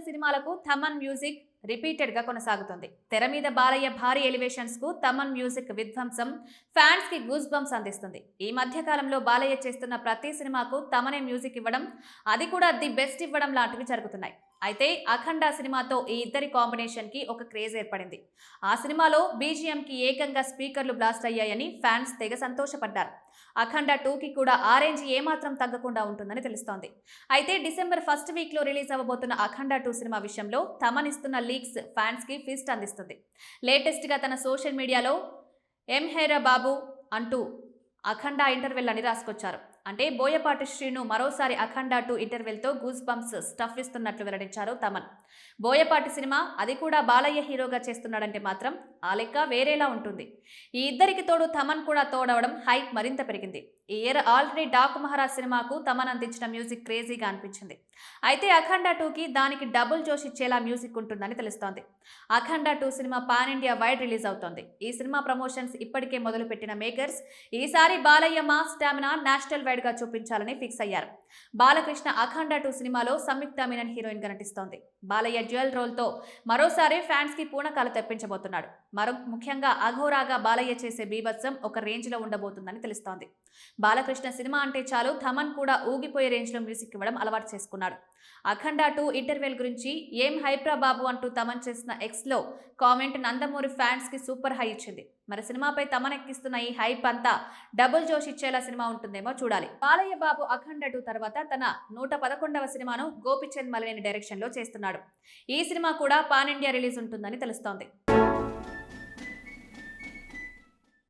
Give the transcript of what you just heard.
సినిమాలకు Thaman music repeated గా కొనసాగుతుంది. తెర మీద బాలయ్య భారీ ఎలివేషన్స్ కు థమన్ మ్యూజిక్ విధ్వంసం ఫ్యాన్స్ కి గూస్ బంప్స్ అందిస్తుంది. ఈ మధ్య కాలంలో బాలయ్య చేస్తున్న ప్రతి సినిమాకు తమనే మ్యూజిక్ ఇవ్వడం, అది కూడా ది బెస్ట్ ఇవ్వడం లాంటివి జరుగుతున్నాయి. అయితే అఖండ సినిమాతో ఈ ఇద్దరి కాంబినేషన్ కి ఒక క్రేజ్ ఏర్పడింది. ఆ సినిమాలో బీజిఎం కి ఏకంగా స్పీకర్లు బ్లాస్ట్ అయ్యాయని ఫ్యాన్స్ తెగ సంతోషపడ్డారు. అఖండ 2కి కూడా ఆ రేంజ్ ఏమాత్రం తగ్గకుండా ఉంటుందని తెలుస్తోంది. అయితే డిసెంబర్ ఫస్ట్ వీక్ లో రిలీజ్ అవ్వబోతున్న అఖండ 2 సినిమా విషయంలో తమన్ ఇస్తున్న లీక్స్ ఫ్యాన్స్ కి ఫీస్ట్ అందిస్తుంది. లేటెస్ట్ గా తన సోషల్ మీడియాలో ఎం హేరా బాబు అంటూ అఖండ ఇంటర్వెల్ అని రాసుకొచ్చారు. అంటే బోయపాటి శ్రీను మరోసారి అఖండ 2 ఇంటర్వెల్ తో గూస్ బంప్స్ స్టఫ్ ఇస్తున్నట్లు వెల్లడించారు తమన్. బోయపాటి సినిమా, అది కూడా బాలయ్య హీరోగా చేస్తున్నాడంటే మాత్రం ఆ లెక్క వేరేలా ఉంటుంది. ఈ ఇద్దరికి తోడు తమన్ కూడా తోడవడం హైప్ మరింత పెరిగింది. ఈ ఇయర్ ఆల్రెడీ డాకు మహారాజ్ సినిమాకు తమన్ అందించిన మ్యూజిక్ క్రేజీగా అనిపించింది. అయితే అఖండ 2కి దానికి డబుల్ జోష్ ఇచ్చేలా మ్యూజిక్ ఉంటుందని తెలుస్తోంది. అఖండ 2 cinema pan India wide release అవుతోంది. ఈ సినిమా ప్రమోషన్స్ ఇప్పటికే మొదలుపెట్టిన మేకర్స్ ఈసారి Balayya mass stamina national wide గా చూపించాలని ఫిక్స్ అయ్యారు. బాలకృష్ణ అఖండ 2 సినిమాలో సంయుక్త మీనన్ హీరోయిన్ గా నటిస్తోంది. బాలయ్య డ్యూయల్ రోల్ తో మరోసారి ఫ్యాన్స్ కి పూనకాలు తెప్పించబోతున్నాడు. ముఖ్యంగా అఘోరాగా బాలయ్య చేసే బీభత్సం ఒక రేంజ్ లో ఉండబోతుందని తెలుస్తోంది. బాలకృష్ణ సినిమా అంటే చాలు థమన్ కూడా ఊగిపోయే రేంజ్ లో మ్యూజిక్ ఇవ్వడం అలవాటు చేసుకున్నాడు. అఖండ 2 ఇంటర్వెల్ గురించి ఏం హైప్రా బాబు అంటూ తమన్ చేసిన ఎక్స్ లో కామెంట్ నందమూరి ఫ్యాన్స్ కి సూపర్ హై ఇచ్చింది. మరి సినిమాపై తమన్ ఎక్కిస్తున్న ఈ హైప్ అంతా డబుల్ జోష్ ఇచ్చేలా సినిమా ఉంటుందేమో చూడాలి. బాలయ్య బాబు అఖండ 2 తర్వాత తన 111వ సినిమాను గోపిచంద్ మలినేని డైరెక్షన్ లో చేస్తున్నాడు. ఈ సినిమా కూడా పాన్ ఇండియా రిలీజ్ ఉంటుందని తెలుస్తోంది.